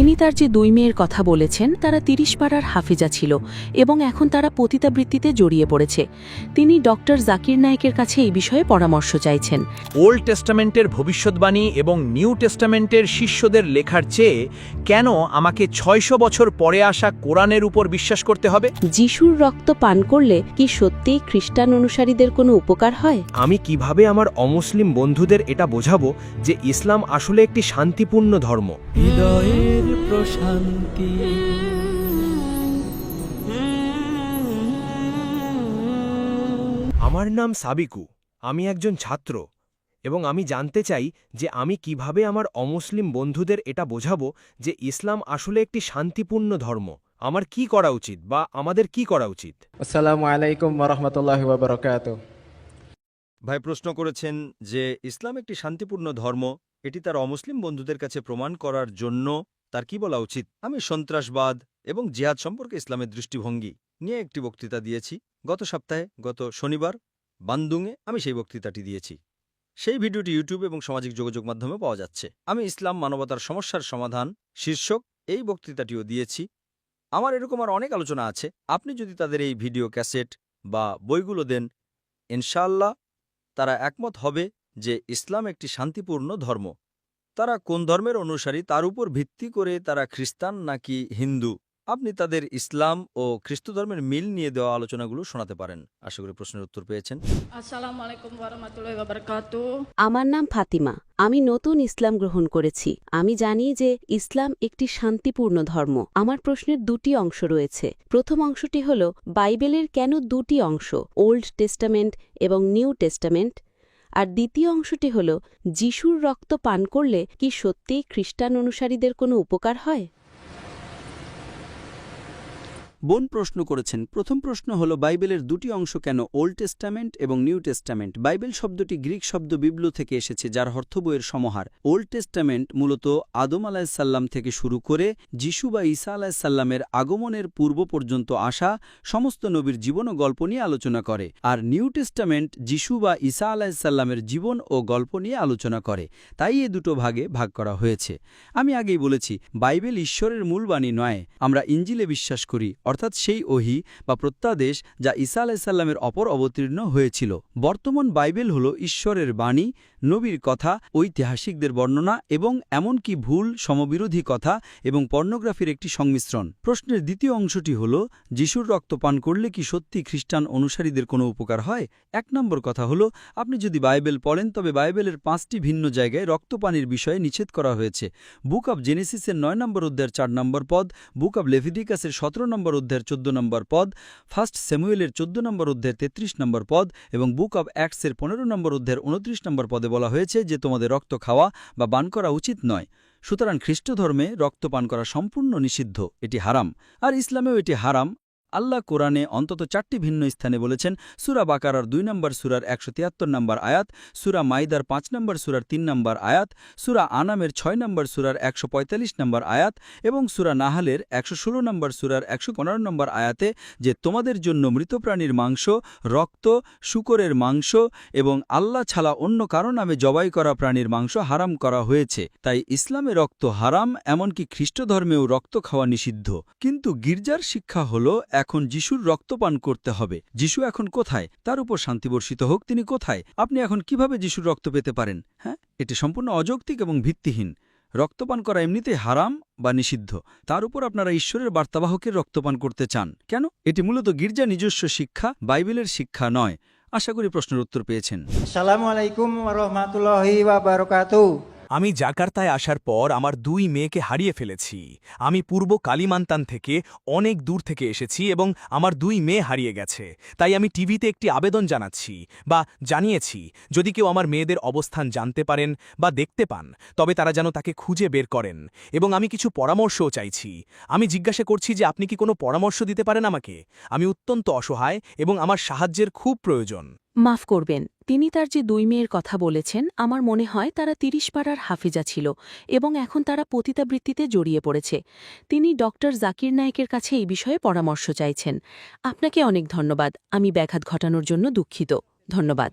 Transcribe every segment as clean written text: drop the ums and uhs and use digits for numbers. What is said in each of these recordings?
তিনি তার যে 2 মেয়ের কথা বলেছেন তারা 30 পাড়ার হাফেজা ছিল এবং এখন তারা পতিতাবৃত্তিতে জড়িয়ে পড়েছে। তিনি ডক্টর জাকির নায়েকের কাছে এই বিষয়ে পরামর্শ চাইছেন। ওল্ড টেস্টামেন্টের ভবিষ্যদ্বাণী এবং নিউ টেস্টামেন্টের শিষ্যদের লেখার চেয়ে কেন আমাকে 600 বছর পরে আসা কোরআনের উপর বিশ্বাস করতে হবে? যিশুর রক্ত পান করলে কি সত্যিই খ্রিস্টান অনুসারীদের কোনো উপকার হয়? আমি কিভাবে আমার অমুসলিম বন্ধুদের এটা বোঝাবো যে ইসলাম আসলে একটি শান্তিপূর্ণ ধর্ম? হৃদয়ের প্রশান্তি। আমার নাম সাবিকু, আমি একজন ছাত্র এবং আমি জানতে চাই যে আমি কিভাবে আমার অমুসলিম বন্ধুদের এটা বোঝাবো যে ইসলাম আসলে একটি শান্তিপূর্ণ ধর্ম। আমার কি করা উচিত বা আমাদের কি করা উচিত? আসসালামু আলাইকুম ওয়া রাহমাতুল্লাহি ওয়া বারাকাতুহু। ভাই প্রশ্ন করেছেন যে ইসলাম একটি শান্তিপূর্ণ ধর্ম, এটি তার অমুসলিম বন্ধুদের কাছে প্রমাণ করার জন্য তার কি বলা উচিত? আমি সন্ত্রাসবাদ এবং জিহাদ সম্পর্কে ইসলামের দৃষ্টিভঙ্গি নিয়ে একটি বক্তৃতা দিয়েছি গত সপ্তাহে, গত শনিবার বান্দুংয়ে আমি সেই বক্তৃতাটি দিয়েছি। সেই ভিডিওটি ইউটিউব এবং সামাজিক যোগাযোগ মাধ্যমে পাওয়া যাচ্ছে। আমি ইসলাম মানবতার সমস্যার সমাধান শীর্ষক এই বক্তৃতাটিও দিয়েছি। আমার এরকম আর অনেক আলোচনা আছে। আপনি যদি তাদের এই ভিডিও ক্যাসেট বা বইগুলো দেন, ইনশাআল্লাহ তারা একমত হবে যে ইসলাম একটি শান্তিপূর্ণ ধর্ম। তারা কোন ধর্মের অনুসারী তার উপর ভিত্তি করে তারা খ্রিস্টান নাকি হিন্দু, আপনি তাদের ইসলাম ও খ্রিস্ট ধর্মের মিল নিয়ে দেওয়া আলোচনাগুলো শোনাতে পারেন। আশা করি প্রশ্নের উত্তর পেয়েছেন। আসসালামু আলাইকুম ওয়া রাহমাতুল্লাহি ওয়া বারাকাতুহু। আমার নাম ফাতিমা। আমি নতুন ইসলাম গ্রহণ করেছি। আমি জানি যে ইসলাম একটি শান্তিপূর্ণ ধর্ম। আমার প্রশ্নের 2টি অংশ রয়েছে। প্রথম অংশটি হল, বাইবেলের কেন 2টি অংশ, ওল্ড টেস্টামেন্ট এবং নিউ টেস্টামেন্ট? আর দ্বিতীয় অংশটি হল, যিশুর রক্ত পান করলে কি সত্যিই খ্রিস্টান অনুসারীদের কোনো উপকার হয়? বোন প্রশ্ন করেছেন। প্রথম প্রশ্ন হলো, বাইবেলের 2টি অংশ কেন, ওল্ড টেস্টামেন্ট এবং নিউ টেস্টামেন্ট? বাইবেল শব্দটি গ্রিক শব্দ বিবলু থেকে এসেছে, যার অর্থ বইয়ের সমাহার। ওল্ড টেস্টামেন্ট মূলত আদম আলাহিসাল্লাম থেকে শুরু করে যিশু বা ঈসা আলাহিসাল্লামের আগমনের পূর্ব পর্যন্ত আসা সমস্ত নবীর জীবন ও গল্প নিয়ে আলোচনা করে। আর নিউ টেস্টামেন্ট যিশু বা ঈসা আলাহিসাল্লামের জীবন ও গল্প নিয়ে আলোচনা করে। তাই এ দুটো ভাগে ভাগ করা হয়েছে। আমি আগেই বলেছি, বাইবেল ঈশ্বরের মূল বাণী নয়। আমরা ইঞ্জিলে বিশ্বাস করি, অর্থাৎ সেই ওহী বা প্রত্যাদেশ যা ঈসা আলাইসাল্লামের অপর অবতীর্ণ হয়েছিল। বর্তমান বাইবেল হল ঈশ্বরের বাণী, নবীর কথা, ঐতিহাসিকদের বর্ণনা এবং এমনকি ভুল সমবিরোধী কথা এবং পর্নোগ্রাফির একটি সংমিশ্রণ। প্রশ্নের দ্বিতীয় অংশটি হল, যিশুর রক্ত পান করলে কি সত্যি খ্রিস্টান অনুসারীদের কোনো উপকার হয়? 1 নম্বর কথা হল, আপনি যদি বাইবেল পড়েন তবে বাইবেলের 5টি ভিন্ন জায়গায় রক্তপানের বিষয়ে নিষেধ করা হয়েছে। বুক অব জেনেসিসের 9 নম্বর অধ্যায়ের 4 নম্বর পদ, বুক অব লেভিটিকাসের 17 নম্বর অধ্যায়ের 14 নম্বর পদ, ফার্স্ট স্যামুয়েলের 14 নম্বর অধ্যায়ের 33 নম্বর পদ এবং বুক অব অ্যাক্টসের 15 নম্বর অধ্যায়ের 29 নম্বর পদে বলা হয়েছে যে তোমাদের রক্ত খাওয়া বা পান করা উচিত নয়। সুতরাং খ্রিস্ট ধর্মে রক্ত পান করা সম্পূর্ণ নিষিদ্ধ, এটি হারাম। আর ইসলামেও এটি হারাম। আল্লাহ কোরআনে অন্তত 4টি ভিন্ন স্থানে বলেছেন। সূরা বাকারার 2 নম্বর সূরার 173 নম্বর আয়াত, সূরা মাইদার 5 নম্বর সূরার 3 নম্বর আয়াত, সূরা আনামের 6 নম্বর সূরার 145 নম্বর আয়াত এবং সূরা নাহালের 116 নম্বর সূরার 115 নম্বর আয়াতে যে তোমাদের জন্য মৃতপ্রাণীর মাংস, রক্ত, শূকরের মাংস এবং আল্লাহ ছাড়া অন্য কারো নামে জবাই করা প্রাণীর মাংস হারাম করা হয়েছে। তাই ইসলামে রক্ত হারাম, এমনকি খ্রিস্ট ধর্মেও রক্ত খাওয়া নিষিদ্ধ। কিন্তু গির্জার শিক্ষা হল এখন যিশুর রক্তপান করতে হবে। যিশু এখন কোথায়? তার উপর শান্তি বর্ষিত হোক, তিনি কোথায়? আপনি এখন কিভাবে যিশুর রক্ত পেতে পারেন? হ্যাঁ, এটি সম্পূর্ণ অযৌক্তিক এবং ভিত্তিহীন। রক্তপান করা এমনিতেই হারাম বা নিষিদ্ধ, তার উপর আপনারা ঈশ্বরের বার্তাবাহকের রক্তপান করতে চান কেন? এটি মূলত গির্জা নিজস্ব শিক্ষা, বাইবেলের শিক্ষা নয়। আশা করি প্রশ্নের উত্তর পেয়েছেন। আসসালামু আলাইকুম ওয়া রাহমাতুল্লাহি ওয়া বারাকাতুহু। আমি জাকার্তায় আসার পর আমার 2 মেয়েকে হারিয়ে ফেলেছি। আমি পূর্ব কালিমান্তান থেকে অনেক দূর থেকে এসেছি এবং আমার 2 মেয়ে হারিয়ে গেছে। তাই আমি টিভিতে একটি আবেদন জানাচ্ছি বা জানিয়েছি, যদি কেউ আমার মেয়েদের অবস্থান জানতে পারেন বা দেখতে পান তবে তারা যেন তাকে খুঁজে বের করেন, এবং আমি কিছু পরামর্শও চাইছি। আমি জিজ্ঞাসা করছি যে আপনি কি কোনো পরামর্শ দিতে পারেন আমাকে? আমি অত্যন্ত অসহায় এবং আমার সাহায্যের খুব প্রয়োজন। মাফ করবেন, তিনি তার যে 2 মেয়ের কথা বলেছেন আমার মনে হয় তারা 30 পাড়ার হাফেজা ছিল এবং এখন তারা পতিতাবৃত্তিতে জড়িয়ে পড়েছে। তিনি ডক্টর জাকির নায়েকের কাছে এই বিষয়ে পরামর্শ চাইছেন। আপনাকে অনেক ধন্যবাদ। আমি ব্যাঘাত ঘটানোর জন্য দুঃখিত। ধন্যবাদ।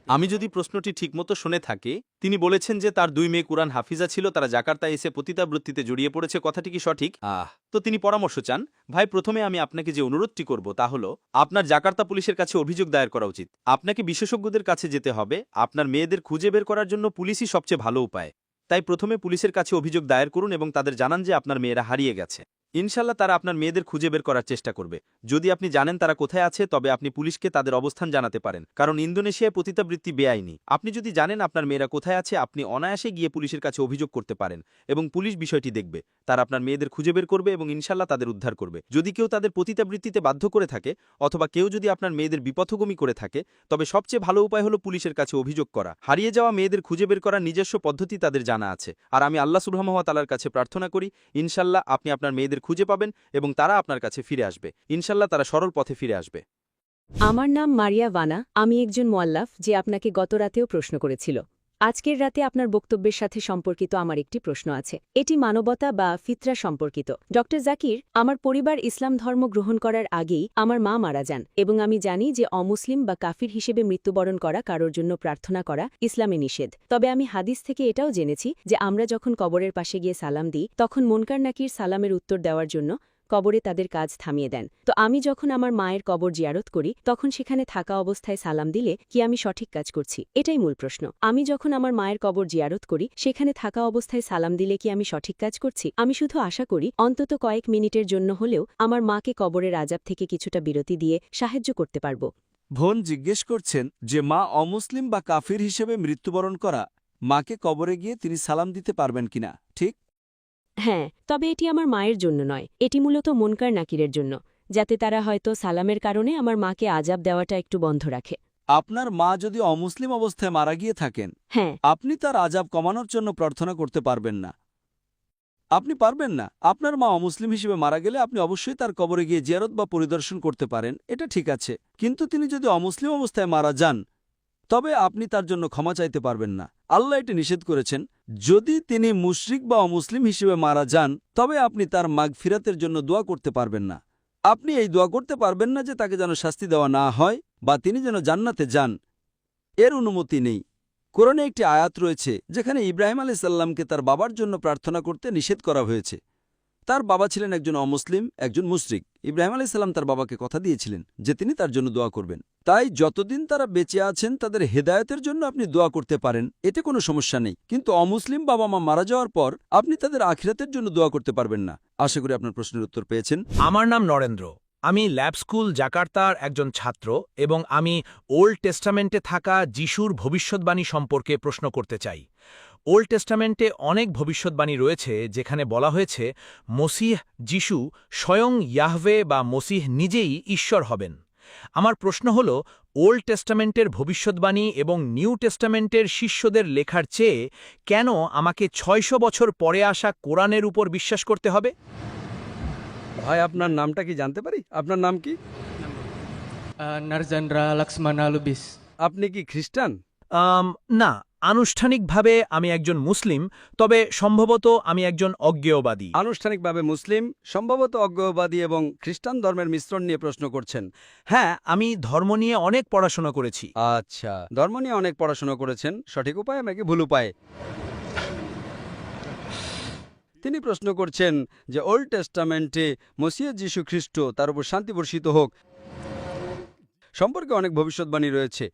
আমি যদি প্রশ্নটি ঠিকমতো শুনে থাকি, তিনি বলেছেন যে তার 2 মেয়ে কুরআন হাফিজা ছিল, তারা জাকার্তায় এসে পতিতাবৃত্তিতে জড়িয়ে পড়েছে। কথাটি কি সঠিক? তো তিনি পরামর্শ চান। ভাই, প্রথমে আমি আপনাকে যে অনুরোধটি করব তা হলো আপনার জাকার্তা পুলিশের কাছে অভিযোগ দায়ের করা উচিত। আপনাকে বিশেষজ্ঞদের কাছে যেতে হবে। আপনার মেয়েদের খুঁজে বের করার জন্য পুলিশই সবচেয়ে ভালো উপায়। তাই প্রথমে পুলিশের কাছে অভিযোগ দায়ের করুন এবং তাদের জানান যে আপনার মেয়েরা হারিয়ে গেছে। ইনশাল্লাহ তারা আপনার মেয়েদের খুঁজে বের করার চেষ্টা করবে। যদি আপনি জানেন তারা কোথায় আছে, তবে আপনি পুলিশকে তাদের অবস্থান জানাতে পারেন, কারণ ইন্দোনেশিয়ায় পতিতাবৃত্তি বেআইনি। আপনি যদি জানেন আপনার মেয়েরা কোথায় আছে, আপনি অনায়াসে গিয়ে পুলিশের কাছে অভিযোগ করতে পারেন এবং পুলিশ বিষয়টি দেখবে। তারা আপনার মেয়েদের খুঁজে বের করবে এবং ইনশাল্লাহ তাদের উদ্ধার করবে। যদি কেউ তাদের পতিতাবৃত্তিতে বাধ্য করে থাকে অথবা কেউ যদি আপনার মেয়েদের বিপথগামী করে থাকে, তবে সবচেয়ে ভালো উপায় হলো পুলিশের কাছে অভিযোগ করা। হারিয়ে যাওয়া মেয়েদের খুঁজে বের করার নিজস্ব পদ্ধতি তাদের জানা আছে, আর আমি আল্লাহ সুবহানাহু ওয়া তাআলার কাছে প্রার্থনা করি ইনশাল্লাহ আপনি আপনার মেয়েদের খুঁজে পাবেন এবং তারা আপনার কাছে ফিরে আসবে। ইনশাল্লাহ তারা সরল পথে ফিরে আসবে। আমার নাম মারিয়া ভানা। আমি একজন মোয়াল্লাফ যে আপনাকে গত রাতেও প্রশ্ন করেছিল। আজকের রাতে আপনার বক্তব্যের সাথে সম্পর্কিত আমার একটি প্রশ্ন আছে। এটি মানবতা বা ফিতরা সম্পর্কিত। ডক্টর জাকির, আমার পরিবার ইসলাম ধর্ম গ্রহণ করার আগেই আমার মা মারা যান এবং আমি জানি যে অমুসলিম বা কাফির হিসেবে মৃত্যুবরণ করা কারোর জন্য প্রার্থনা করা ইসলামে নিষেধ। তবে আমি হাদিস থেকে এটাও জেনেছি যে আমরা যখন কবরের পাশে গিয়ে সালাম দিই, তখন মুনকার নাকির সালামের উত্তর দেওয়ার জন্য কবরে তাদের কাজ থামিয়ে দেন। তো আমি যখন আমার মায়ের কবর জিয়ারত করি, তখন সেখানে থাকা অবস্থায় সালাম দিলে কি আমি সঠিক কাজ করছি? এটাই মূল প্রশ্ন। আমি যখন আমার মায়ের কবর জিয়ারত করি, সেখানে থাকা অবস্থায় সালাম দিলে কি আমি সঠিক কাজ করছি? আমি শুধু আশা করি অন্তত কয়েক মিনিটের জন্য হলেও আমার মাকে কবরের আযাব থেকে কিছুটা বিরতি দিয়ে সাহায্য করতে পারব। বোন জিজ্ঞেস করছেন যে মা অমুসলিম বা কাফির হিসেবে মৃত্যুবরণ করা মাকে কবরে গিয়ে তিনি সালাম দিতে পারবেন কিনা, ঠিক? হ্যাঁ, তবে এটি আমার মায়ের জন্য নয়, এটি মূলত মুনকার নাকিরের জন্য, যাতে তারা হয়তো সালামের কারণে আমার মাকে আযাব দেওয়াটা একটু বন্ধ রাখে। আপনার মা যদি অমুসলিম অবস্থায় মারা গিয়ে থাকেন, হ্যাঁ। আপনি তার আযাব কমানোর জন্য প্রার্থনা করতে পারবেন না। আপনি পারবেন না। আপনার মা অমুসলিম হিসেবে মারা গেলে আপনি অবশ্যই তার কবরে গিয়ে জিয়ারত বা পরিদর্শন করতে পারেন, এটা ঠিক আছে। কিন্তু তিনি যদি অমুসলিম অবস্থায় মারা যান, তবে আপনি তার জন্য ক্ষমা চাইতে পারবেন না। আল্লাহ এটি নিষেধ করেছেন। যদি তিনি মুশরিক বা অমুসলিম হিসেবে মারা যান, তবে আপনি তার মাগফিরাতের জন্য দোয়া করতে পারবেন না। আপনি এই দোয়া করতে পারবেন না যে তাকে যেন শাস্তি দেওয়া না হয় বা তিনি যেন জান্নাতে যান, এর অনুমতি নেই। কোরআনে একটি আয়াত রয়েছে যেখানে ইব্রাহিম আলাইহিস সালামকে তার বাবার জন্য প্রার্থনা করতে নিষেধ করা হয়েছে। তার বাবা ছিলেন একজন অমুসলিম, একজন মুশরিক। ইব্রাহিম আলাইহিস সালাম তার বাবাকে কথা দিয়েছিলেন যে তিনি তার জন্য দোয়া করবেন। তাই যতদিন তারা বেঁচে আছেন তাদের হেদায়েতের জন্য আপনি দোয়া করতে পারেন, এতে কোনো সমস্যা নেই। কিন্তু অমুসলিম বাবা মা মারা যাওয়ার পর আপনি তাদের আখিরাতের জন্য দোয়া করতে পারবেন না। আশা করি আপনার প্রশ্নের উত্তর পেয়েছেন। আমার নাম নরেন্দ্র। আমি ল্যাব স্কুল জাকার্তার একজন ছাত্র এবং আমি ওল্ড টেস্টামেন্টে থাকা যিশুর ভবিষ্যৎবাণী সম্পর্কে প্রশ্ন করতে চাই। ওল্ড টেস্টামেন্টে অনেক ভবিষ্যৎবাণী রয়েছে যেখানে বলা হয়েছে মসিহ যিশু স্বয়ং ইয়াহওয়ে বা মসিহ নিজেই ঈশ্বর হবেন। আমার প্রশ্ন হল, ওল্ড টেস্টামেন্টের ভবিষ্যৎবাণী এবং নিউ টেস্টামেন্টের শিষ্যদের লেখার চেয়ে কেন আমাকে 600 বছর পরে আসা কোরআনের উপর বিশ্বাস করতে হবে? ভাই, আপনার নামটা কি জানতে পারি? আপনার নাম কি? নারজেন্দ্রা লক্ষ্মণা লুবিস। আপনি কি খ্রিস্টান? না, আনুষ্ঠানিকভাবে আমি একজন মুসলিম, তবে সম্ভবত আমি একজন অজ্ঞেয়বাদী। আনুষ্ঠানিকভাবে মুসলিম, সম্ভবত অজ্ঞেয়বাদী এবং খ্রিস্টান ধর্মের মিশ্রণ নিয়ে প্রশ্ন করছেন। হ্যাঁ, আমি ধর্ম নিয়ে অনেক পড়াশোনা করেছি। আচ্ছা, ধর্ম নিয়ে অনেক পড়াশোনা করেছেন। সঠিক উপায় নাকি ভুল উপায়? তিনি প্রশ্ন করছেন যে ওল্ড টেস্টামেন্টে মসিহ যীশু খ্রিস্ট, তার উপর শান্তি বর্ষিত হোক, সম্পর্কে অনেক ভবিষ্যৎবাণী রয়েছে।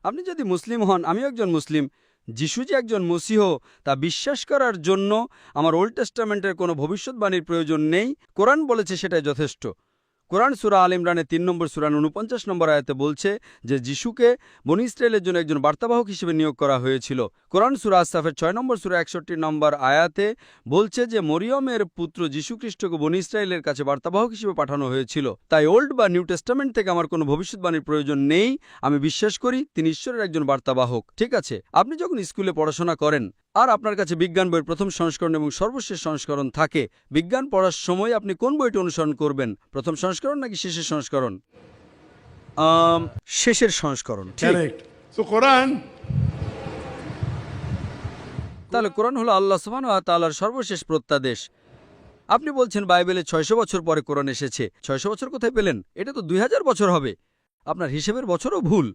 আপনি যদি মুসলিম হন, আমিও একজন মুসলিম, যিশু যে একজন মসিহ তা বিশ্বাস করার জন্য আমার ওল্ড টেস্টামেন্টের কোনো ভবিষ্যৎবাণীর প্রয়োজন নেই। কোরআন বলেছে সেটাই যথেষ্ট। কোরআন সূরা আল ইমরানের 3 নম্বর সূরার 49 নম্বর আয়াতে বলছে যে যিশুকে বনী ইসরায়েলের জন্য একজন বার্তাবাহক হিসেবে নিয়োগ করা হয়েছিল। কোরআন সূরা আসসাফের 6 নম্বর সূরা 61 নম্বর আয়াতে বলছে যে মরিয়মের পুত্র যীশুখ্রিস্টকে বনী ইসরায়েলের কাছে বার্তাবাহক হিসেবে পাঠানো হয়েছিল। তাই ওল্ড বা নিউ টেস্টামেন্ট থেকে আমার কোনো ভবিষ্যৎবাণীর প্রয়োজন নেই। আমি বিশ্বাস করি তিনি ঈশ্বরের একজন বার্তাবাহক। ঠিক আছে, আপনি যখন স্কুলে পড়াশোনা করেন আর আপনার কাছে বিজ্ঞান বইয়ের প্রথম সংস্করণ এবং সর্বশেষ সংস্করণ থাকে, বিজ্ঞান পড়ার সময় আপনি কোন বইটি অনুসরণ করবেন? প্রথম সংস্করণ নাকি শেষের সংস্করণ? শেষের সংস্করণ। তাহলে কোরআন হলো আল্লাহ সুবহানাহু ওয়া তাআলার সর্বশেষ প্রত্যাদেশ। আপনি বলছেন বাইবেলে 600 বছর পরে কোরআন এসেছে। 600 বছর কোথায় পেলেন? এটা তো 2000 বছর হবে। আপনার হিসেবের বছরও ভুল।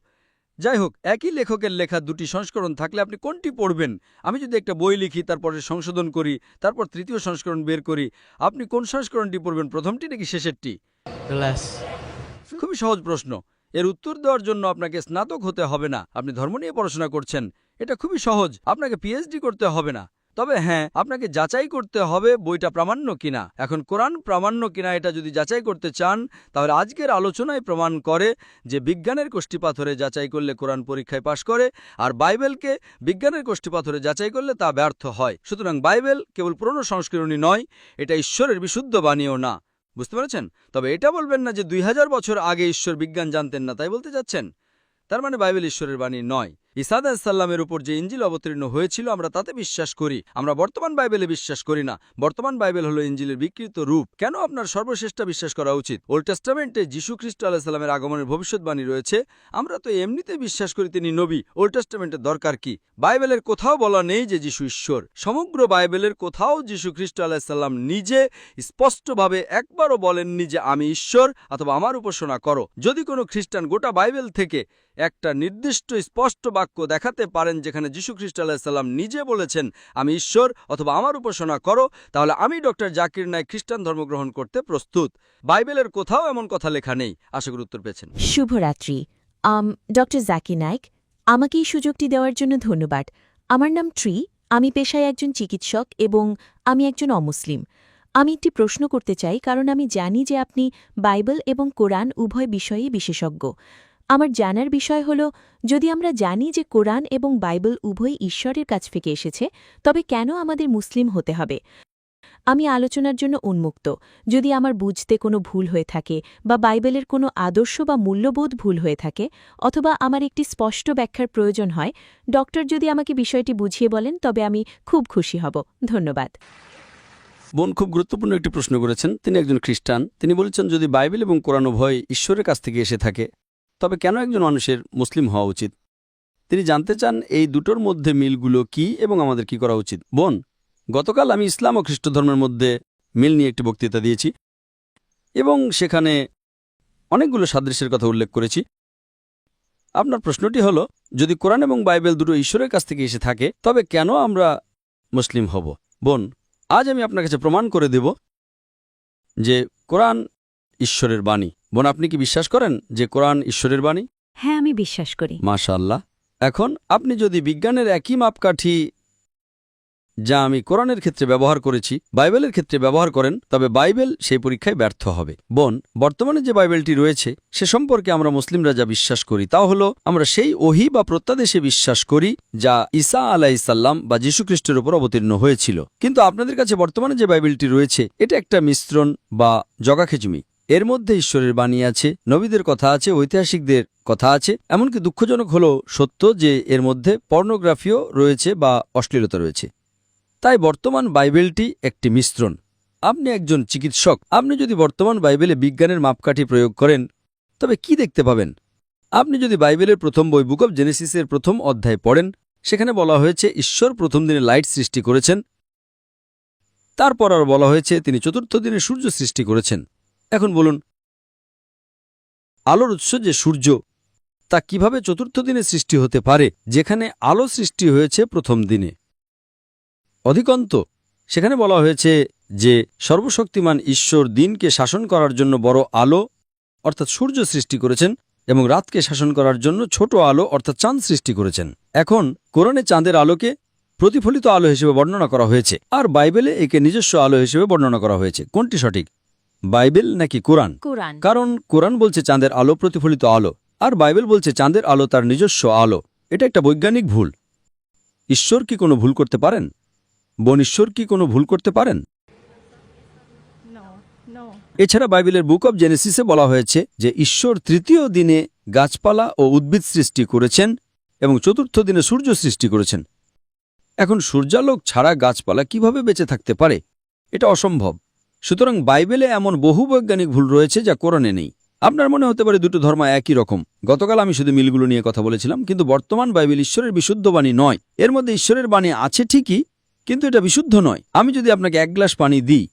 যাই হোক, একই লেখকের লেখা দুটি সংস্করণ থাকলে আপনি কোনটি পড়বেন? আমি যদি একটা বই লিখি, তারপরে সংশোধন করি, তারপর তৃতীয় সংস্করণ বের করি, আপনি কোন সংস্করণটি পড়বেন, প্রথমটি নাকি শেষেরটি? খুবই সহজ প্রশ্ন। এর উত্তর দেওয়ার জন্য আপনাকে স্নাতক হতে হবে না। আপনি ধর্ম নিয়ে পড়াশোনা করছেন, এটা খুবই সহজ। আপনাকে পিএইচডি করতে হবে না। তবে হ্যাঁ, আপনাকে যাচাই করতে হবে বইটা প্রামাণ্য কিনা। এখন কোরআন প্রামাণ্য কিনা এটা যদি যাচাই করতে চান, তাহলে আজকের আলোচনায় প্রমাণ করে যে বিজ্ঞানের কষ্টিপাথরে যাচাই করলে কোরআন পরীক্ষায় পাশ করে, আর বাইবেলকে বিজ্ঞানের কষ্টিপাথরে যাচাই করলে তা ব্যর্থ হয়। সুতরাং বাইবেল কেবল পুরনো সংস্করণই নয়, এটা ঈশ্বরের বিশুদ্ধ বাণীও না। বুঝতে পেরেছেন? তবে এটা বলবেন না যে 2000 বছর আগে ঈশ্বর বিজ্ঞান জানতেন না, তাই বলতে চাচ্ছেন? তার মানে বাইবেল ঈশ্বরের বাণী নয়। ঈসা আলাইহিস-সালামের উপর যে ইঞ্জিল অবতীর্ণ হয়েছিল আমরা তাতে বিশ্বাস করি। আমরা বর্তমান বাইবেলে বিশ্বাস করি না। বর্তমান বাইবেল হলো ইঞ্জিলের বিকৃত রূপ। কেন আপনার সর্বশ্রেষ্ঠ বিশ্বাস করা উচিত? ওল্ড টেস্টামেন্টে যীশু খ্রিস্ট আলাইহিস সালামের আগমনের ভবিষ্যৎবাণী রয়েছে। আমরা তো এমনিতে বিশ্বাস করি তিনি নবী। ওল্ড টেস্টামেন্টের দরকার কি? বাইবেলের কোথাও বলা নেই যে যীশু ঈশ্বর। সমগ্র বাইবেলের কোথাও যীশু খ্রিস্ট আলাইহিস সালাম নিজে স্পষ্টভাবে একবারও বলেননি যে আমি ঈশ্বর অথবা আমার উপাসনা করো। যদি কোনো খ্রিস্টান গোটা বাইবেল থেকে একটা নির্দিষ্ট স্পষ্ট বাক্য দেখাতে পারেন যেখানে যীশু খ্রিস্ট আলাইহিস সালাম নিজে বলেছেন আমি ঈশ্বর অথবা আমার উপাসনা করো, তাহলে আমি ডক্টর জাকির নায়েক খ্রিস্টান ধর্ম গ্রহণ করতে প্রস্তুত। বাইবেলের কোথাও এমন কথা লেখা নেই। আশা করি উত্তর পেয়েছেন। শুভরাত্রি। ডক্টর জাকির নায়েক, আমাকে এই সুযোগটি দেওয়ার জন্য ধন্যবাদ। আমার নাম ট্রি। আমি পেশায় একজন চিকিৎসক এবং আমি একজন অমুসলিম। আমি একটি প্রশ্ন করতে চাই, কারণ আমি জানি যে আপনি বাইবেল এবং কোরআন উভয় বিষয়েই বিশেষজ্ঞ। আমার জানার বিষয় হল, যদি আমরা জানি যে কোরআন এবং বাইবেল উভয়ই ঈশ্বরের কাছ থেকে এসেছে, তবে কেন আমাদের মুসলিম হতে হবে? আমি আলোচনার জন্য উন্মুক্ত। যদি আমার বুঝতে কোনো ভুল হয়ে থাকে বা বাইবেলের কোনো আদর্শ বা মূল্যবোধ ভুল হয়ে থাকে, অথবা আমার একটি স্পষ্ট ব্যাখ্যার প্রয়োজন হয়, ডক্টর যদি আমাকে বিষয়টি বুঝিয়ে বলেন তবে আমি খুব খুশি হব। ধন্যবাদ। বোন খুব গুরুত্বপূর্ণ একটি প্রশ্ন করেছেন। তিনি একজন খ্রিস্টান। তিনি বলেছেন যদি বাইবেল এবং কোরআন উভয় ঈশ্বরের কাছ থেকে এসে থাকে, তবে কেন একজন মানুষের মুসলিম হওয়া উচিত? তিনি জানতে চান এই দুটোর মধ্যে মিলগুলো কি এবং আমাদের কি করা উচিত। বোন, গতকাল আমি ইসলাম ও খ্রিস্ট ধর্মের মধ্যে মিল নিয়ে একটি বক্তৃতা দিয়েছি এবং সেখানে অনেকগুলো সাদৃশ্যের কথা উল্লেখ করেছি। আপনার প্রশ্নটি হল, যদি কোরআন এবং বাইবেল দুটো ঈশ্বরের কাছ থেকে এসে থাকে, তবে কেন আমরা মুসলিম হব? বোন, আজ আমি আপনার কাছে প্রমাণ করে দেব যে কোরআন ঈশ্বরের বাণী। বোন, আপনি কি বিশ্বাস করেন যে কোরআন ঈশ্বরের বাণী? হ্যাঁ, আমি বিশ্বাস করি। মাশাআল্লাহ। এখন আপনি যদি বিজ্ঞানের একই মাপকাঠি যা আমি কোরআনের ক্ষেত্রে ব্যবহার করেছি বাইবেলের ক্ষেত্রে ব্যবহার করেন, তবে বাইবেল সেই পরীক্ষায় ব্যর্থ হবে। বোন, বর্তমানে যে বাইবেলটি রয়েছে সে সম্পর্কে আমরা মুসলিমরা যা বিশ্বাস করি তা হল আমরা সেই ওহী বা প্রত্যাদেশে বিশ্বাস করি যা ঈসা আলাইহিসসালাম বা যীশুখ্রিস্টের উপর অবতীর্ণ হয়েছিল। কিন্তু আপনাদের কাছে বর্তমানে যে বাইবেলটি রয়েছে এটা একটা মিশ্রণ বা জগাখিচুমি। এর মধ্যে ঈশ্বরের বাণী আছে, নবীদের কথা আছে, ঐতিহাসিকদের কথা আছে। এমনকি দুঃখজনক হলেও সত্য যে এর মধ্যে পর্নোগ্রাফিও রয়েছে বা অশ্লীলতা রয়েছে। তাই বর্তমান বাইবেলটি একটি মিশ্রণ। আপনি একজন চিকিৎসক, আপনি যদি বর্তমান বাইবেলে বিজ্ঞানের মাপকাঠি প্রয়োগ করেন তবে কি দেখতে পাবেন? আপনি যদি বাইবেলের প্রথম বই বুক অব জেনেসিসের প্রথম অধ্যায় পড়েন, সেখানে বলা হয়েছে ঈশ্বর প্রথম দিনে লাইট সৃষ্টি করেছেন। তারপর আর বলা হয়েছে তিনি চতুর্থ দিনে সূর্য সৃষ্টি করেছেন। এখন বলুন, আলোর উৎস যে সূর্য, তা কিভাবে চতুর্থ দিনে সৃষ্টি হতে পারে যেখানে আলো সৃষ্টি হয়েছে প্রথম দিনে? অধিকন্ত সেখানে বলা হয়েছে যে সর্বশক্তিমান ঈশ্বর দিনকে শাসন করার জন্য বড় আলো অর্থাৎ সূর্য সৃষ্টি করেছেন এবং রাতকে শাসন করার জন্য ছোট আলো অর্থাৎ চাঁদ সৃষ্টি করেছেন। এখন কোরআনে চাঁদের আলোকে প্রতিফলিত আলো হিসেবে বর্ণনা করা হয়েছে, আর বাইবেলে একে নিজস্ব আলো হিসেবে বর্ণনা করা হয়েছে। কোনটি সঠিক, বাইবেল নাকি কোরআন? কোরআন। কারণ কোরআন বলছে চাঁদের আলো প্রতিফলিত আলো, আর বাইবেল বলছে চাঁদের আলো তার নিজস্ব আলো। এটা একটা বৈজ্ঞানিক ভুল। ঈশ্বর কি কোনো ভুল করতে পারেন? বোন, ঈশ্বর কি কোনো ভুল করতে পারেন? No, no. এছাড়া বাইবেলের বুক অব জেনেসিসে বলা হয়েছে যে ঈশ্বর তৃতীয় দিনে গাছপালা ও উদ্ভিদ সৃষ্টি করেছেন এবং চতুর্থ দিনে সূর্য সৃষ্টি করেছেন। এখন সূর্যালোক ছাড়া গাছপালা কিভাবে বেঁচে থাকতে পারে? এটা অসম্ভব। সুতরাং বাইবেলে এমন বহু বৈজ্ঞানিক ভুল রয়েছে যা কোরআনে নেই। আপনার মনে হতে পারে দুটো ধর্ম একই রকম। গতকাল আমি শুধু মিলগুলো নিয়ে কথা বলেছিলাম, কিন্তু বর্তমান বাইবেল ঈশ্বরের বিশুদ্ধ বাণী নয়। এর মধ্যে ঈশ্বরের বাণী আছে ঠিকই, কিন্তু এটা বিশুদ্ধ নয়। আমি যদি আপনাকে 1 গ্লাস পানি দিই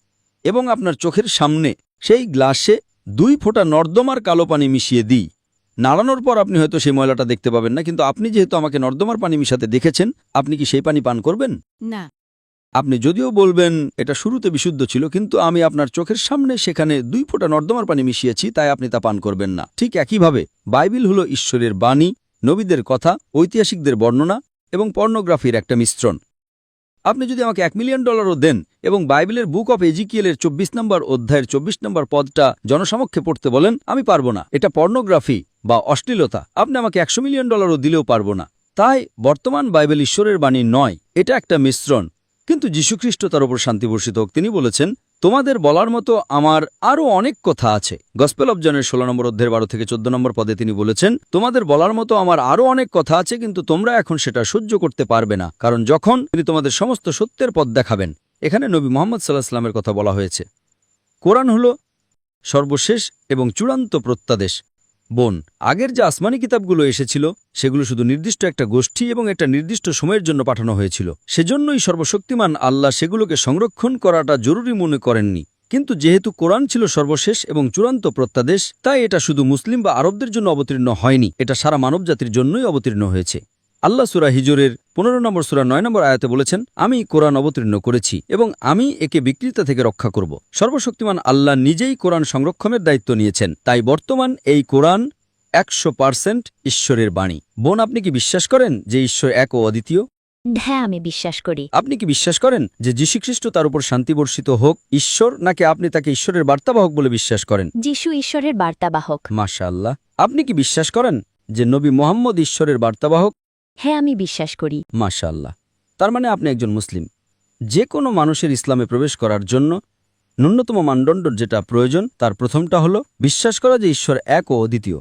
এবং আপনার চোখের সামনে সেই গ্লাসে 2 ফোঁটা নর্দমার কালো পানি মিশিয়ে দিই, নাড়ানোর পর আপনি হয়তো সেই ময়লাটা দেখতে পাবেন না, কিন্তু আপনি যেহেতু আমাকে নর্দমার পানি মিশাতে দেখেছেন, আপনি কি সেই পানি পান করবেন? না। আপনি যদিও বলবেন এটা শুরুতে বিশুদ্ধ ছিল, কিন্তু আমি আপনার চোখের সামনে সেখানে 2 ফোঁটা নর্দমার পানি মিশিয়েছি, তাই আপনি তা পান করবেন না। ঠিক একইভাবে বাইবেল হলো ঈশ্বরের বাণী, নবীদের কথা, ঐতিহাসিকদের বর্ণনা এবং পর্নোগ্রাফির একটা মিশ্রণ। আপনি যদি আমাকে $1 মিলিয়ন দেন এবং বাইবেলের বুক অফ এজিকিয়েলের 24 নম্বর অধ্যায়ের 24 নম্বর পদটা জনসমক্ষে পড়তে বলেন, আমি পারবো না। এটা পর্নোগ্রাফি বা অশ্লীলতা। আপনি আমাকে $100 মিলিয়ন দিলেও পারবো না। তাই বর্তমান বাইবেল ঈশ্বরের বাণী নয়, এটা একটা মিশ্রণ। কিন্তু যীশুখ্রিস্ট, তার উপর শান্তি বর্ষিত হোক, তিনি বলেছেন, তোমাদের বলার মতো আমার আরও অনেক কথা আছে। গসপেল অব জনের 16 নম্বর অধ্যায়ের 12 থেকে 14 নম্বর পদে তিনি বলেছেন, তোমাদের বলার মতো আমার আরও অনেক কথা আছে, কিন্তু তোমরা এখন সেটা সহ্য করতে পারবে না, কারণ যখন তিনি তোমাদের সমস্ত সত্যের পথ দেখাবেন। এখানে নবী মুহাম্মদ সাল্লাল্লাহু আলাইহি ওয়াসাল্লামের কথা বলা হয়েছে। কোরআন হল সর্বশেষ এবং চূড়ান্ত প্রত্যাদেশ। বোন, আগের যে আসমানি কিতাবগুলো এসেছিল সেগুলো শুধু নির্দিষ্ট একটা গোষ্ঠী এবং একটা নির্দিষ্ট সময়ের জন্য পাঠানো হয়েছিল। সেজন্যই সর্বশক্তিমান আল্লাহ সেগুলোকে সংরক্ষণ করাটা জরুরি মনে করেননি। কিন্তু যেহেতু কোরআন ছিল সর্বশেষ এবং চূড়ান্ত প্রত্যাদেশ, তাই এটা শুধু মুসলিম বা আরবদের জন্য অবতীর্ণ হয়নি, এটা সারা মানবজাতির জন্যই অবতীর্ণ হয়েছে। আল্লাহ সূরা হিজরের 15 নম্বর সূরা 9 নম্বর আয়াতে বলেছেন, আমি কোরআন অবতীর্ণ করেছি এবং আমি একে বিকৃতি থেকে রক্ষা করব। সর্বশক্তিমান আল্লাহ নিজেই কোরআন সংরক্ষণের দায়িত্ব নিয়েছেন। তাই বর্তমান এই কোরআন 100% ঈশ্বরের বাণী। বোন, আপনি কি বিশ্বাস করেন যে ঈশ্বর এক ও অদ্বিতীয়? হ্যাঁ, আমি বিশ্বাস করি। আপনি কি বিশ্বাস করেন যে যীশুখ্রিস্ট, তার উপর শান্তি বর্ষিত হোক, ঈশ্বর, নাকি আপনি তাকে ঈশ্বরের বার্তাবাহক বলে বিশ্বাস করেন? যিশু ঈশ্বরের বার্তাবাহক। মাশাআল্লাহ। আপনি কি বিশ্বাস করেন যে নবী মুহাম্মদ ঈশ্বরের বার্তাবাহক? হ্যাঁ, আমি বিশ্বাস করি। মাশাআল্লাহ। তার মানে আপনি একজন মুসলিম। যে কোনো মানুষের ইসলামে প্রবেশ করার জন্য ন্যূনতম মানদণ্ড যেটা প্রয়োজন, তার প্রথমটা হলো বিশ্বাস করা যে ঈশ্বর এক ও অদ্বিতীয়।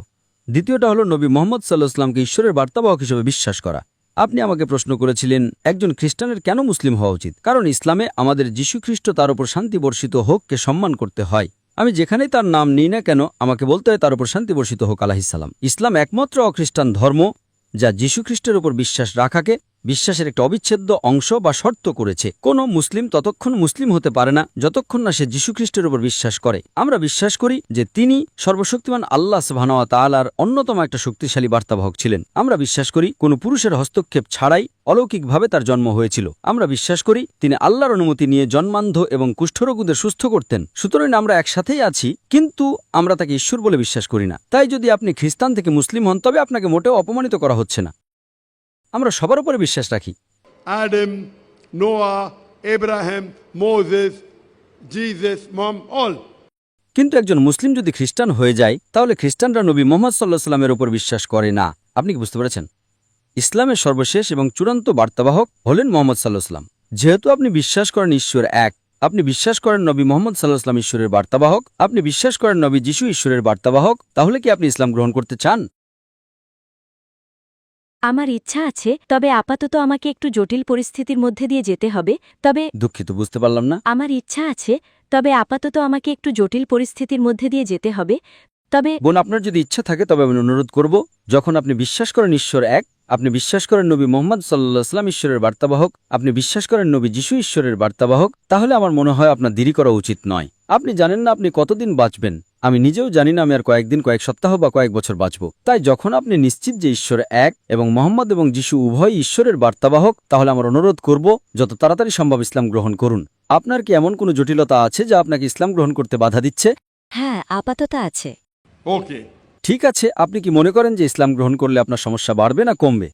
দ্বিতীয়টা হলো নবী মুহাম্মদ সাল্লাল্লাহু আলাইহি ওয়াসাল্লামকে ঈশ্বরের বার্তাবাহক হিসেবে বিশ্বাস করা। আপনি আমাকে প্রশ্ন করেছিলেন, একজন খ্রিস্টানের কেন মুসলিম হওয়া উচিত? কারণ ইসলামে আমাদের যীশুখ্রিস্ট, তার উপর শান্তি বর্ষিত হোককে সম্মান করতে হয়। আমি যেখানেই তার নাম নিই না কেন, আমাকে বলতে হয় তার উপর শান্তি বর্ষিত হোক আলাইহিস সালাম। ইসলাম একমাত্র অখ্রিস্টান ধর্ম যা যীশুখ্রিস্টের উপর বিশ্বাস রাখাকে বিশ্বাসের একটা অবিচ্ছেদ্য অংশ বা শর্ত করেছে। কোনো মুসলিম ততক্ষণ মুসলিম হতে পারে না যতক্ষণ না সে যীশুখ্রিস্টের উপর বিশ্বাস করে। আমরা বিশ্বাস করি যে তিনি সর্বশক্তিমান আল্লাহ সুবহানাহু ওয়া তাআলার অন্যতম একটা শক্তিশালী বার্তাবাহক ছিলেন। আমরা বিশ্বাস করি কোনো পুরুষের হস্তক্ষেপ ছাড়াই অলৌকিকভাবে তার জন্ম হয়েছিল। আমরা বিশ্বাস করি তিনি আল্লাহর অনুমতি নিয়ে জন্মান্ধ এবং কুষ্ঠরোগীদের সুস্থ করতেন। সুতরাং আমরা একসাথেই আছি, কিন্তু আমরা তাকে ঈশ্বর বলে বিশ্বাস করি না। তাই যদি আপনি খ্রিস্টান থেকে মুসলিম হন, তবে আপনাকে মোটেও অপমানিত করা হচ্ছে না। আমরা সবার উপরে বিশ্বাস রাখি। Adam, Noah, Abraham, Moses, Jesus, Mom, all. কিন্তু একজন মুসলিম যদি খ্রিস্টান হয়ে যায়, তাহলে খ্রিস্টানরা নবী মুহাম্মদ সাল্লাল্লাহু আলাইহি ওয়াসাল্লামের উপর বিশ্বাস করে না। আপনি কি বুঝতে পেরেছেন? ইসলামের সর্বশেষ এবং চূড়ান্ত বার্তাবাহক হলেন মুহাম্মদ সাল্লাল্লাহু আলাইহি ওয়াসাল্লাম। যেহেতু আপনি বিশ্বাস করেন ঈশ্বর এক, আপনি বিশ্বাস করেন নবী মুহাম্মদ সাল্লাল্লাহু আলাইহি ওয়াসাল্লাম ঈশ্বরের বার্তাবাহক, আপনি বিশ্বাস করেন নবী যিশু ঈশ্বরের বার্তাবাহক, তাহলে কি আপনি ইসলাম গ্রহণ করতে চান? আমার ইচ্ছা আছে, তবে আপাতত আমাকে একটু জটিল পরিস্থিতির মধ্যে দিয়ে যেতে হবে। তবে দুঃখিত, বুঝতে পারলাম না। আমার ইচ্ছা আছে, তবে আপাতত আমাকে একটু জটিল পরিস্থিতির মধ্যে দিয়ে যেতে হবে। তবে বোন, আপনার যদি ইচ্ছা থাকে তবে আমি অনুরোধ করব, যখন আপনি বিশ্বাস করেন ঈশ্বর এক, আপনি বিশ্বাস করেন নবী মুহাম্মদ সাল্লাল্লাহু আলাইহি ওয়াসাল্লাম ঈশ্বরের বার্তাবাহক, আপনি বিশ্বাস করেন নবী যিশু ঈশ্বরের বার্তাবাহক, তাহলে আমার মনে হয় আপনার দেরি করা উচিত নয়। আপনি জানেন না আপনি কতদিন বাঁচবেন। আমি নিজেও জানি না আমি আর কয়েকদিন, কয়েক সপ্তাহ বা কয়েক বছর বাঁচব। তাই যখন আপনি নিশ্চিত যে ঈশ্বর এক এবং মুহাম্মদ এবং যিশু উভয়ই ঈশ্বরের বার্তাবাহক, তাহলে আমার অনুরোধ করব যত তাড়াতাড়ি সম্ভব ইসলাম গ্রহণ করুন। আপনার কি এমন কোনো জটিলতা আছে যা আপনাকে ইসলাম গ্রহণ করতে বাধা দিচ্ছে? হ্যাঁ, আপাতত আছে। Okay. ঠিক আছে, আপনি কি মনে করেন যে ইসলাম গ্রহণ করলে আপনার সমস্যা বাড়বে না কমবে?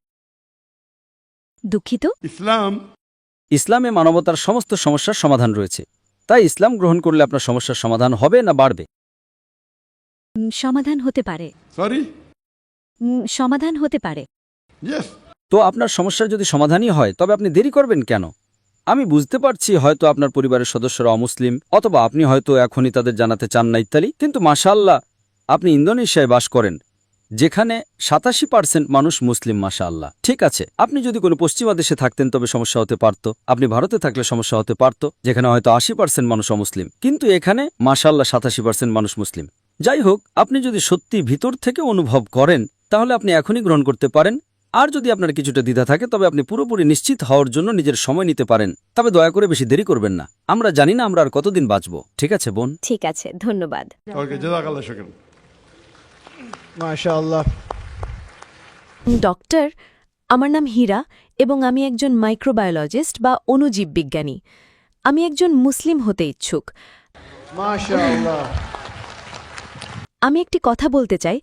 দুঃখিত। ইসলামে মানবতার সমস্ত সমস্যার সমাধান রয়েছে। তাই ইসলাম গ্রহণ করলে আপনার সমস্যার সমাধান হবে না বাড়বে? সমাধান হতে পারে। Sorry? সমাধান হতে পারে। Yes. তো আপনার সমস্যার যদি সমাধানই হয়, তবে আপনি দেরি করবেন কেন? আমি বুঝতে পারছি হয়তো আপনার পরিবারের সদস্যরা অমুসলিম, অথবা আপনি হয়তো এখনই তাদের জানাতে চান না ইত্যাদি, কিন্তু মাশাআল্লাহ আপনি ইন্দোনেশিয়ায় বাস করেন, যেখানে 87% মানুষ মুসলিম। মাশাআল্লাহ। ঠিক আছে, আপনি যদি কোনো পশ্চিমা দেশে থাকতেন তবে সমস্যা হতে পারত। আপনি ভারতে থাকলে সমস্যা হতে পারত, যেখানে হয়তো 80% মানুষ অমুসলিম। কিন্তু এখানে মাশাআল্লাহ 87% মানুষ মুসলিম। যাই হোক, আপনি যদি সত্যি ভিতর থেকে অনুভব করেন, তাহলে আপনি এখনই গ্রহণ করতে পারেন। আর যদি আপনার কিছুটা দ্বিধা থাকে, তবে আপনি পুরোপুরি নিশ্চিত হওয়ার জন্য নিজের সময় নিতে পারেন। তবে দয়া করে বেশি দেরি করবেন না। আমরা জানি না আমরা আর কতদিন বাঁচব। ঠিক আছে বোন? ঠিক আছে, ধন্যবাদ। Okay, jazakallah shukran. মাশাআল্লাহ। ডক্টর, আমার নাম হীরা এবং আমি একজন মাইক্রোবায়োলজিস্ট বা অণুজীব বিজ্ঞানী। আমি একজন মুসলিম হতে ইচ্ছুক। মাশাআল্লাহ। আমি একটি কথা বলতে চাই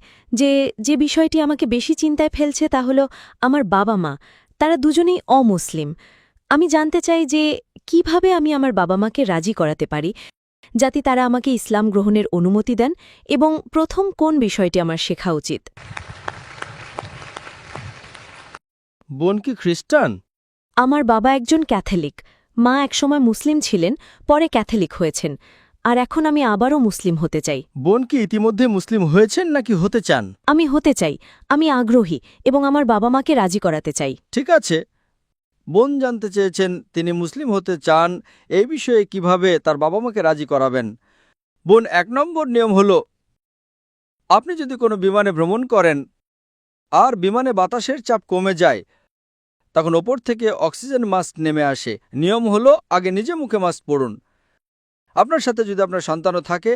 যে বিষয়টি আমাকে বেশি চিন্তায় ফেলছে তা হলো আমার বাবা মা, তারা দুজনেই অমুসলিম। আমি জানতে চাই যে কিভাবে আমি আমার বাবা মাকে রাজি করাতে পারি যাতে তারা আমাকে ইসলাম গ্রহণের অনুমতি দেন, এবং প্রথম কোন বিষয়টি আমার শেখা উচিত। বোন কি খ্রিস্টান? আমার বাবা একজন ক্যাথলিক, মা একসময় মুসলিম ছিলেন, পরে ক্যাথলিক হয়েছেন, আর এখন আমি আবারও মুসলিম হতে চাই। বোন কি ইতিমধ্যে মুসলিম হয়েছেন নাকি হতে চান? আমি হতে চাই, আমি আগ্রহী এবং আমার বাবা মাকে রাজি করাতে চাই। ঠিক আছে, বোন জানতে চেয়েছেন তিনি মুসলিম হতে চান, এই বিষয়ে কিভাবে তার বাবা মাকে রাজি করাবেন। বোন, 1 নম্বর নিয়ম হল, আপনি যদি কোনো বিমানে ভ্রমণ করেন আর বিমানে বাতাসের চাপ কমে যায়, তখন ওপর থেকে অক্সিজেন মাস্ক নেমে আসে। নিয়ম হলো আগে নিজে মুখে মাস্ক পরুন। আপনার সাথে যদি আপনার সন্তানও থাকে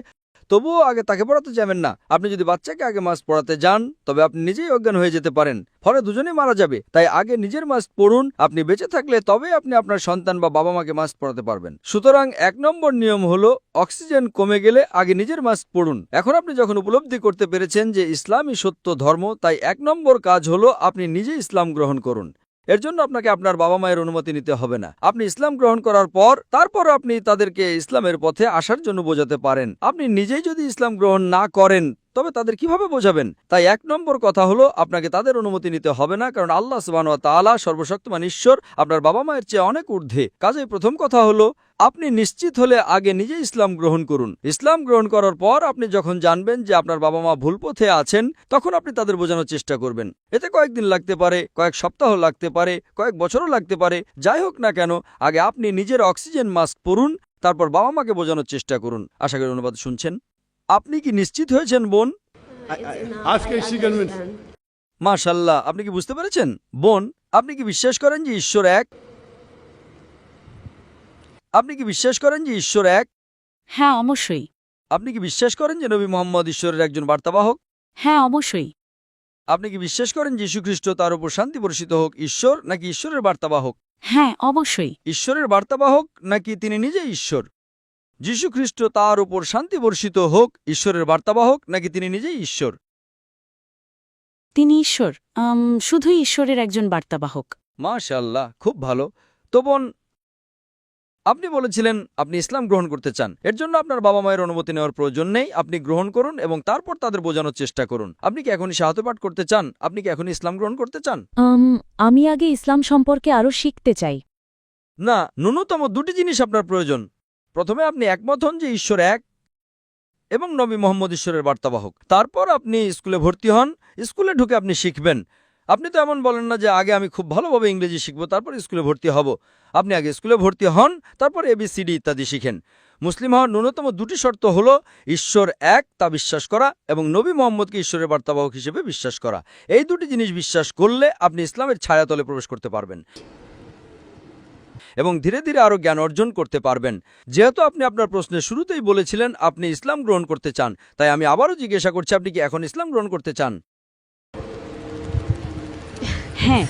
তবুও আগে তাকে পড়াতে যাবেন না। আপনি যদি বাচ্চাকে আগে মাস্ক পরাতে যান তবে আপনি নিজেই অজ্ঞান হয়ে যেতে পারেন, ফলে দুজনেই মারা যাবে। তাই আগে নিজের মাস্ক পরুন। আপনি বেঁচে থাকলে তবে আপনি আপনার সন্তান বা বাবা মাকে মাস্ক পরাতে পারবেন। সুতরাং 1 নম্বর নিয়ম হলো অক্সিজেন কমে গেলে আগে নিজের মাস্ক পরুন। এখন আপনি যখন উপলব্ধি করতে পেরেছেন যে ইসলামই সত্য ধর্ম, তাই 1 নম্বর কাজ হলো আপনি নিজে ইসলাম গ্রহণ করুন। এর জন্য আপনাকে আপনার বাবা মায়ের অনুমতি নিতে হবে না। আপনি ইসলাম গ্রহণ করার পর তারপর আপনি তাদেরকে ইসলামের পথে আসার জন্য বোঝাতে পারেন। আপনি নিজেই যদি ইসলাম গ্রহণ না করেন তবে তাদের কিভাবে বোঝাবেন? তাই 1 নম্বর কথা হলো আপনাকে তাদের অনুমতি নিতে হবে না, কারণ আল্লাহ সুবহানাহু ওয়া তাআলা সর্বশক্তিমান ঈশ্বর আপনার বাবা মায়ের চেয়ে অনেক ঊর্ধ্বে। কাজেই প্রথম কথা হলো আপনি নিশ্চিত হলে আগে নিজে ইসলাম গ্রহণ করুন। ইসলাম গ্রহণ করার পর আপনি যখন জানবেন যে আপনার বাবা মা ভুল পথে আছেন, তখন আপনি তাদের বোঝানোর চেষ্টা করবেন। এতে কয়েকদিন লাগতে পারে, কয়েক সপ্তাহ লাগতে পারে, কয়েক বছরও লাগতে পারে। যাই হোক না কেন, আগে আপনি নিজের অক্সিজেন মাস্ক পরুন, তারপর বাবা মাকে বোঝানোর চেষ্টা করুন। আশা করি অনুবাদ শুনছেন। আপনি কি নিশ্চিত হয়েছেন বোন? Ask is she convinced? মাশাআল্লাহ, আপনি কি বুঝতে পেরেছেন? বোন, আপনি কি বিশ্বাস করেন যে ঈশ্বর এক? আপনি কি বিশ্বাস করেন যে ঈশ্বর এক? হ্যাঁ, অবশ্যই। আপনি কি বিশ্বাস করেন যে নবী মুহাম্মদ ঈশ্বরের একজন বার্তাবাহক? হ্যাঁ, অবশ্যই। আপনি কি বিশ্বাস করেন যে যীশুখ্রিস্ট, তার উপর শান্তি বর্ষিত হোক, ঈশ্বর নাকি ঈশ্বরের বার্তাবাহক? হ্যাঁ, অবশ্যই। ঈশ্বরের বার্তাবাহক নাকি তিনি নিজেই ঈশ্বর? যীশুখ্রিস্ট, তার উপর শান্তি বর্ষিত হোক, ঈশ্বরের বার্তাবাহক নাকি তিনি নিজেই ঈশ্বর? তিনি ঈশ্বর, শুধুই ঈশ্বরের একজন বার্তাবাহক। মাশাআল্লাহ, খুব ভালো। তো বোন, আপনি বলেছিলেন আপনি ইসলাম গ্রহণ করতে চান। এর জন্য আপনার বাবা মায়ের অনুমতি নেওয়ার প্রয়োজন নেই। আপনি গ্রহণ করুন এবং তারপর তাদের বোঝানোর চেষ্টা করুন। আপনি কি এখনই শাহাদাত পাঠ করতে চান? আপনি কি এখনই ইসলাম গ্রহণ করতে চান? আমি আগে ইসলাম সম্পর্কে আরও শিখতে চাই। না, ন্যূনতম 2টি জিনিস আপনার প্রয়োজন। প্রথমে আপনি একমত হন যে ঈশ্বর এক এবং নবী মুহাম্মদ ঈশ্বরের বার্তাবাহক। তারপর আপনি স্কুলে ভর্তি হন। স্কুলে ঢুকে আপনি শিখবেন। আপনি তো এমন বলেন না যে আগে আমি খুব ভালোভাবে ইংরেজি শিখব তারপর স্কুলে ভর্তি হব। আপনি আগে স্কুলে ভর্তি হন, তারপর ABCD ইত্যাদি শিখেন। মুসলিম হওয়ার ন্যূনতম 2টি শর্ত হল ঈশ্বর এক তা বিশ্বাস করা এবং নবী মুহাম্মদকে ঈশ্বরের বার্তাবাহক হিসেবে বিশ্বাস করা। এই 2টি জিনিস বিশ্বাস করলে আপনি ইসলামের ছায়াতলে প্রবেশ করতে পারবেন এবং ধীরে ধীরে আরও জ্ঞান অর্জন করতে পারবেন। যেহেতু আপনি আপনার প্রশ্নের শুরুতেই বলেছিলেন আপনি ইসলাম গ্রহণ করতে চান, তাই আমি আবারও জিজ্ঞাসা করছি, আপনি কি এখন ইসলাম গ্রহণ করতে চান? হ্যাঁ।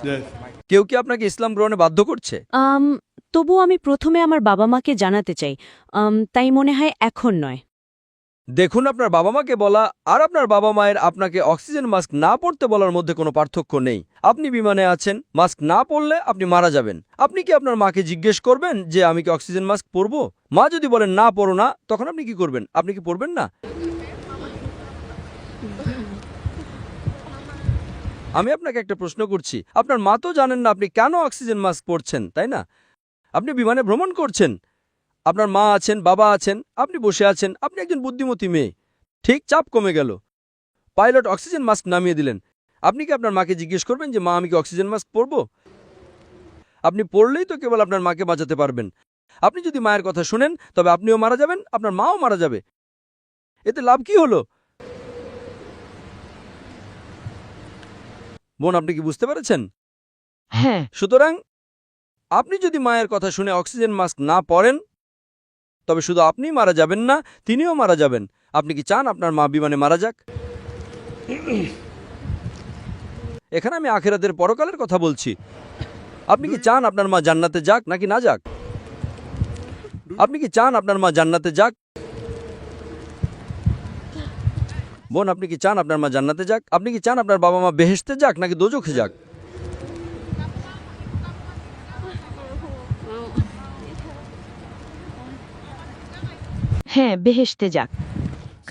Yes. কেউ কি আপনাকে ইসলাম গ্রহণে বাধ্য করছে? তবু আমি প্রথমে আমার বাবা মাকে জানাতে চাই, তাই মনে হয় এখন নয়। দেখুন, আপনার বাবা মাকে বলা আর আপনার বাবা মায়ের আপনাকে অক্সিজেন মাস্ক না পরতে বলার মধ্যে কোনো পার্থক্য নেই। আপনি বিমানে আছেন, মাস্ক না পরলে আপনি মারা যাবেন। আপনি কি আপনার মাকে জিজ্ঞেস করবেন যে আমি কি অক্সিজেন মাস্ক পরব? মা যদি বলেন না পরো না, তখন আপনি কি করবেন? আপনি কি পরবেন না? আমি আপনাকে একটা প্রশ্ন করছি। আপনার মা তো জানেন না আপনি কেন অক্সিজেন মাস্ক পরছেন, তাই না? আপনি বিমানে ভ্রমণ করছেন, আপনার মা আছেন, বাবা আছেন, আপনি বসে আছেন, আপনি একজন বুদ্ধিমতী মেয়ে। ঠিক চাপ কমে গেল, পাইলট অক্সিজেন মাস্ক নামিয়ে দিলেন। আপনি কি আপনার মাকে জিজ্ঞেস করবেন যে মা আমি কি অক্সিজেন মাস্ক পরব? আপনি পড়লেই তো কেবল আপনার মাকে বাঁচাতে পারবেন। আপনি যদি মায়ের কথা শুনেন তবে আপনিও মারা যাবেন, আপনার মাও মারা যাবে। এতে লাভ কি হলো? বোন, আপনি কি বুঝতে পেরেছেন? হ্যাঁ। সুতরাং আপনি যদি মায়ের কথা শুনে অক্সিজেন মাস্ক না পরেন তবে শুধু আপনিই মারা যাবেন না, তিনিও মারা যাবেন। আপনি কি চান আপনার মা বিমানে মারা যাক? এখানে আমি আখিরাতের পরকালের কথা বলছি। আপনি কি চান আপনার মা জান্নাতে যাক নাকি না যাক? আপনি কি চান আপনার মা জান্নাতে যাক? বোন, আপনি কি চান আপনার মা জান্নাতে যাক? আপনি কি চান আপনার বাবা মা বেহেশতে যাক নাকি দোজখে যাক? হ্যাঁ, বেহেশতে যাক।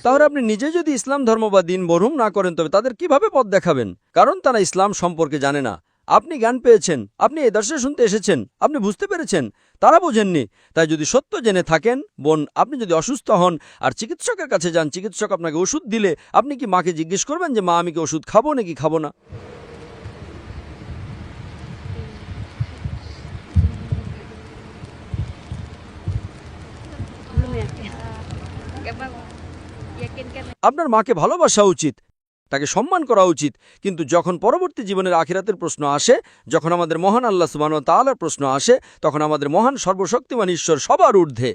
তাহলে আপনি নিজে যদি ইসলাম ধর্ম বা দিন গ্রহণ না করেন, তবে তাদের কিভাবে পথ দেখাবেন? কারণ তারা ইসলাম সম্পর্কে জানে না। আপনি জ্ঞান পেয়েছেন, আপনি এই দর্শন শুনতে এসেছেন, আপনি বুঝতে পেরেছেন, তারা বোঝেননি। তাই যদি সত্য জেনে থাকেন, বোন, আপনি যদি অসুস্থ হন আর চিকিৎসকের কাছে যান, চিকিৎসক আপনাকে ওষুধ দিলে আপনি কি মাকে জিজ্ঞেস করবেন যে মা, আমি কি ওষুধ খাবো নাকি খাবো না? আপনার মাকে ভালোবাসা উচিত, তাকে সম্মান করা উচিত। কিন্তু যখন পরবর্তী জীবনের আখিরাতের প্রশ্ন আসে, যখন আমাদের মহান আল্লাহ সুবহানাহু ওয়া তাআলার প্রশ্ন আসে, তখন আমাদের মহান সর্বশক্তিমান ঈশ্বর সবার ঊর্ধ্বে।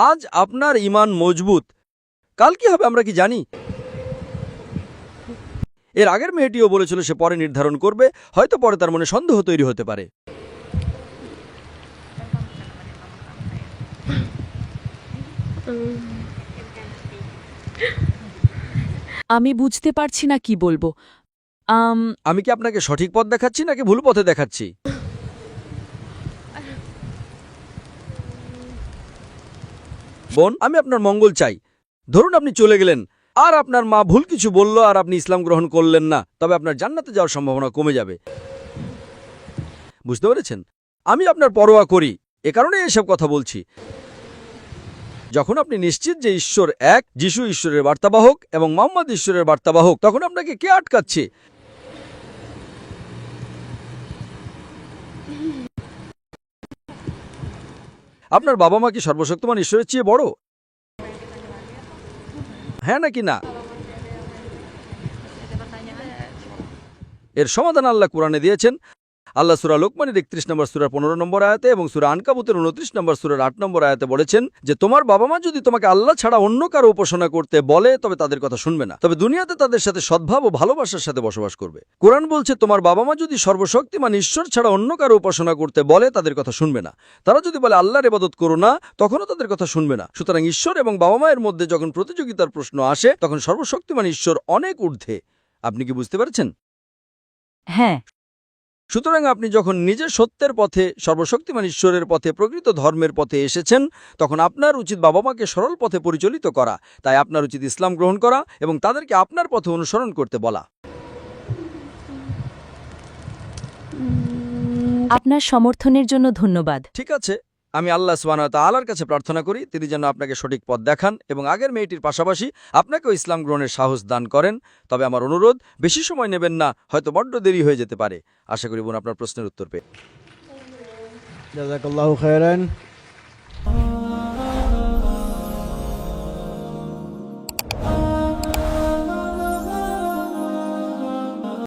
আজ আপনার ঈমান মজবুত, কাল কি হবে আমরা কি জানি? এর আগের মেয়েটিও বলেছিল সে পরে নির্ধারণ করবে, হয়তো পরে তার মনে সন্দেহ তৈরি হতে পারে। আমি বুঝতে পারছি না কি বলবো। আমি কি আপনাকে সঠিক পথ দেখাচ্ছি নাকি ভুল পথে দেখাচ্ছি? বোন, আমি আপনার মঙ্গল চাই। ধরুন আপনি চলে গেলেন আর আপনার মা ভুল কিছু বলল আর আপনি ইসলাম গ্রহণ করলেন না, তবে আপনার জান্নাতে যাওয়ার সম্ভাবনা কমে যাবে। বুঝতে পেরেছেন? আমি আপনার পরোয়া করি, এ কারণে এসব কথা বলছি। যখন আপনি নিশ্চিত যে ঈশ্বর এক, যিশু ঈশ্বরের বার্তাবাহক এবং মুহাম্মদ ঈশ্বরের বার্তাবাহক, তখন আপনাকে কে আটকাচ্ছে? আপনার বাবা মা কি সর্বশক্তিমান ঈশ্বরের চেয়ে বড়? হ্যাঁ নাকি না? এর সমাধান আল্লাহ কোরআনে দিয়েছেন। আল্লাহ সূরা লোকমানের 31 নম্বর সূরার 15 নম্বর আয়াতে এবং সূরা আনকাবুতের 29 নম্বর সূরার 8 নম্বর আয়াতে বলেছেন যে তোমার বাবা মা যদি তোমাকে আল্লাহ ছাড়া অন্য কারো উপাসনা করতে বলে, তবে তাদের কথা শুনবে না, তবে দুনিয়াতে তাদের সাথে সদ্ভাব ও ভালোবাসার সাথে বসবাস করবে। কোরআন বলছে তোমার বাবা মা যদি সর্বশক্তিমান ঈশ্বর ছাড়া অন্য কারো উপাসনা করতে বলে, তাদের কথা শুনবে না। তারা যদি বলে আল্লাহর ইবাদত করো না, তখনও তাদের কথা শুনবে না। সুতরাং ঈশ্বর এবং বাবা মায়ের মধ্যে যখন প্রতিযোগিতার প্রশ্ন আসে, তখন সর্বশক্তিমান ঈশ্বর অনেক ঊর্ধ্বে। আপনি কি বুঝতে পারছেন? হ্যাঁ। সুতরাং আপনি যখন নিজের সত্যের পথে, সর্বশক্তিমান ঈশ্বরের পথে, প্রকৃত ধর্মের পথে এসেছেন, তখন আপনার উচিত বাবা মাকে সরল পথে পরিচালিত করা। তাই আপনার উচিত ইসলাম গ্রহণ করা এবং তাদেরকে আপনার পথে অনুসরণ করতে বলা। আপনার সমর্থনের জন্য ধন্যবাদ। ঠিক আছে, আমি আল্লাহ সুবহানাহু ওয়া তাআলার কাছে প্রার্থনা করি তিনি যেন আপনাকে সঠিক পথ দেখান এবং আগের মেয়েটির পাশাপাশি আপনাকেও ইসলাম গ্রহণের সাহস দান করেন। তবে আমার অনুরোধ, বেশি সময় নেবেন না, হয়তো বড্ড দেরি হয়ে যেতে পারে। আশা করি বোন আপনার প্রশ্নের উত্তর পেয়ে। জাযাকাল্লাহু খায়রান।